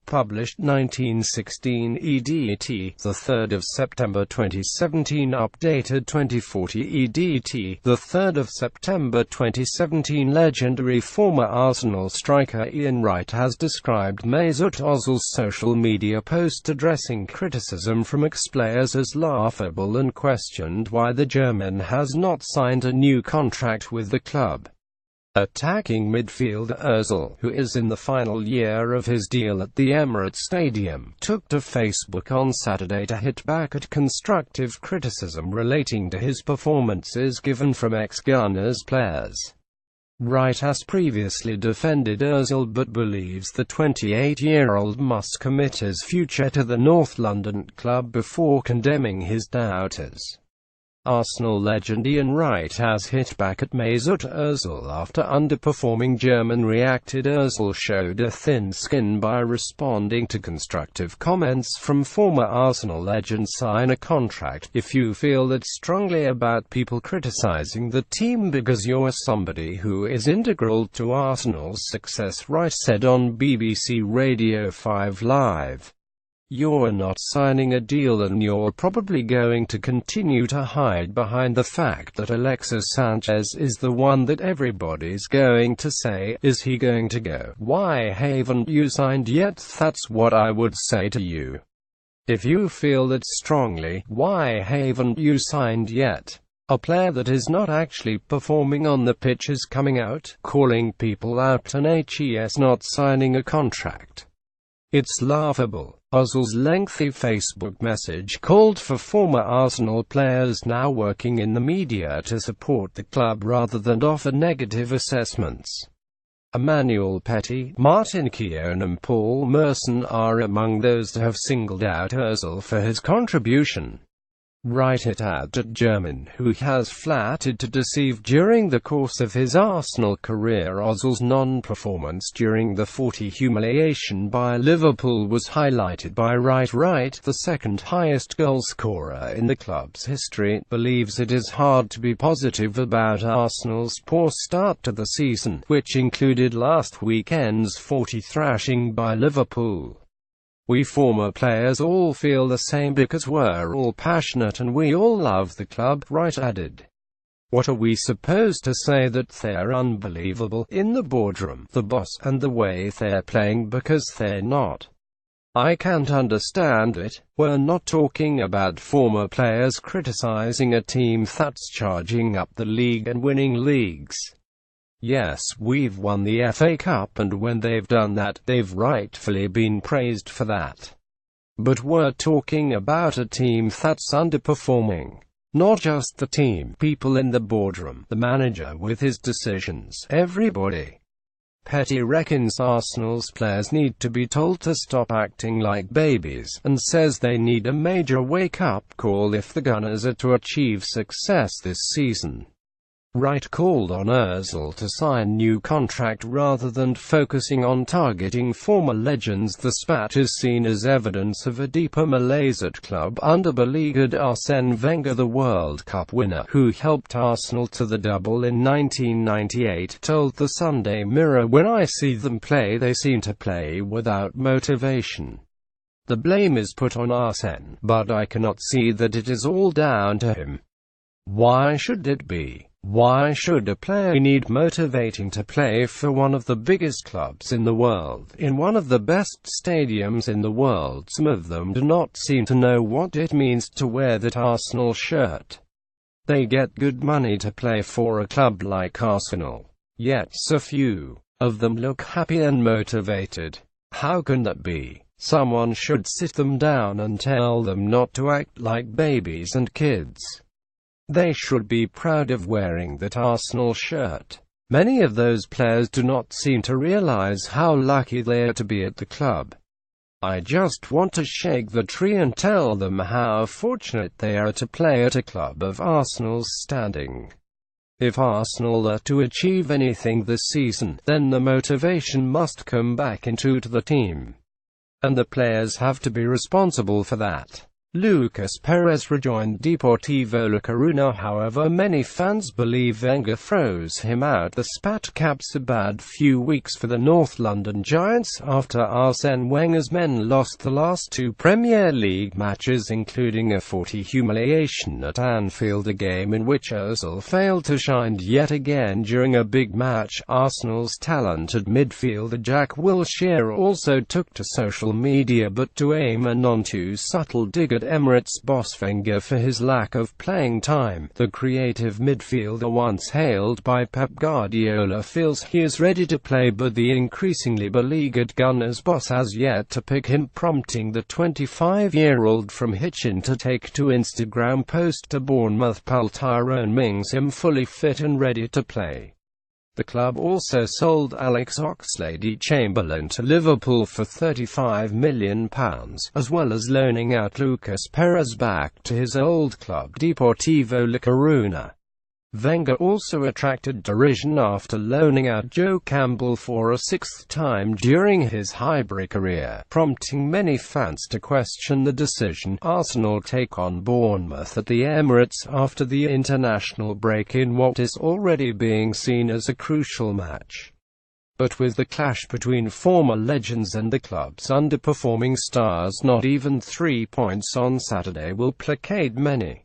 Published 1916 EDT, the 3rd of September 2017. Updated 2040 EDT, the 3rd of September 2017. Legendary former Arsenal striker Ian Wright has described Mesut Ozil's social media post addressing criticism from ex-players as laughable and questioned why the German has not signed a new contract with the club. Attacking midfielder Ozil, who is in the final year of his deal at the Emirates Stadium, took to Facebook on Saturday to hit back at constructive criticism relating to his performances given from ex-Gunners players. Wright has previously defended Ozil but believes the 28-year-old must commit his future to the North London club before condemning his doubters. Arsenal legend Ian Wright has hit back at Mesut Ozil after underperforming German reacted. Ozil showed a thin skin by responding to constructive comments from former Arsenal legend. Sign a contract if you feel that strongly about people criticizing the team because you're somebody who is integral to Arsenal's success, Wright said on BBC Radio 5 Live. You're not signing a deal and you're probably going to continue to hide behind the fact that Alexis Sanchez is the one that everybody's going to say, is he going to go? Why haven't you signed yet? That's what I would say to you. If you feel that strongly, why haven't you signed yet? A player that is not actually performing on the pitch is coming out, calling people out and HES not signing a contract. It's laughable. Ozil's lengthy Facebook message called for former Arsenal players now working in the media to support the club rather than offer negative assessments. Emmanuel Petit, Martin Keown and Paul Merson are among those to have singled out Ozil for his contribution. Wright hit out at German, who has flattered to deceive during the course of his Arsenal career. Ozil's non-performance during the 40 humiliation by Liverpool was highlighted by Wright. Wright, the second highest goal scorer in the club's history, believes it is hard to be positive about Arsenal's poor start to the season, which included last weekend's 40 thrashing by Liverpool. We former players all feel the same because we're all passionate and we all love the club, Wright added. What are we supposed to say, that they're unbelievable in the boardroom, the boss, and the way they're playing, because they're not? I can't understand it. We're not talking about former players criticizing a team that's charging up the league and winning leagues. Yes, we've won the FA Cup, and when they've done that, they've rightfully been praised for that. But we're talking about a team that's underperforming. Not just the team, people in the boardroom, the manager with his decisions, everybody. Petit reckons Arsenal's players need to be told to stop acting like babies, and says they need a major wake-up call if the Gunners are to achieve success this season. Wright called on Ozil to sign new contract rather than focusing on targeting former legends. The spat is seen as evidence of a deeper malaise at club under beleaguered Arsène Wenger. The World Cup winner, who helped Arsenal to the double in 1998, told the Sunday Mirror, "When I see them play, they seem to play without motivation. The blame is put on Arsène, but I cannot see that it is all down to him. Why should it be? Why should a player need motivating to play for one of the biggest clubs in the world, in one of the best stadiums in the world? Some of them do not seem to know what it means to wear that Arsenal shirt. They get good money to play for a club like Arsenal. Yet so few of them look happy and motivated. How can that be? Someone should sit them down and tell them not to act like babies and kids. They should be proud of wearing that Arsenal shirt." Many of those players do not seem to realize how lucky they are to be at the club. I just want to shake the tree and tell them how fortunate they are to play at a club of Arsenal's standing. If Arsenal are to achieve anything this season, then the motivation must come back into the team. And the players have to be responsible for that. Lucas Perez rejoined Deportivo La Coruña. However, many fans believe Wenger froze him out. The Spat caps a bad few weeks for the North London Giants after Arsene Wenger's men lost the last two Premier League matches, including a 40 humiliation at Anfield, a game in which Ozil failed to shine yet again during a big match. Arsenal's talented midfielder Jack Wilshere also took to social media, but to aim a non-too-subtle dig at Emirates boss Wenger for his lack of playing time. The creative midfielder, once hailed by Pep Guardiola, feels he is ready to play, but the increasingly beleaguered Gunners boss has yet to pick him, prompting the 25-year-old from Hitchin to take to Instagram post to Bournemouth pal Tyrone Mings fully fit and ready to play. The club also sold Alex Oxlade-Chamberlain to Liverpool for £35 million, as well as loaning out Lucas Perez back to his old club Deportivo La Coruña. Wenger also attracted derision after loaning out Joe Campbell for a sixth time during his Highbury career, prompting many fans to question the decision. Arsenal take on Bournemouth at the Emirates after the international break in what is already being seen as a crucial match. But with the clash between former legends and the club's underperforming stars, not even 3 points on Saturday will placate many.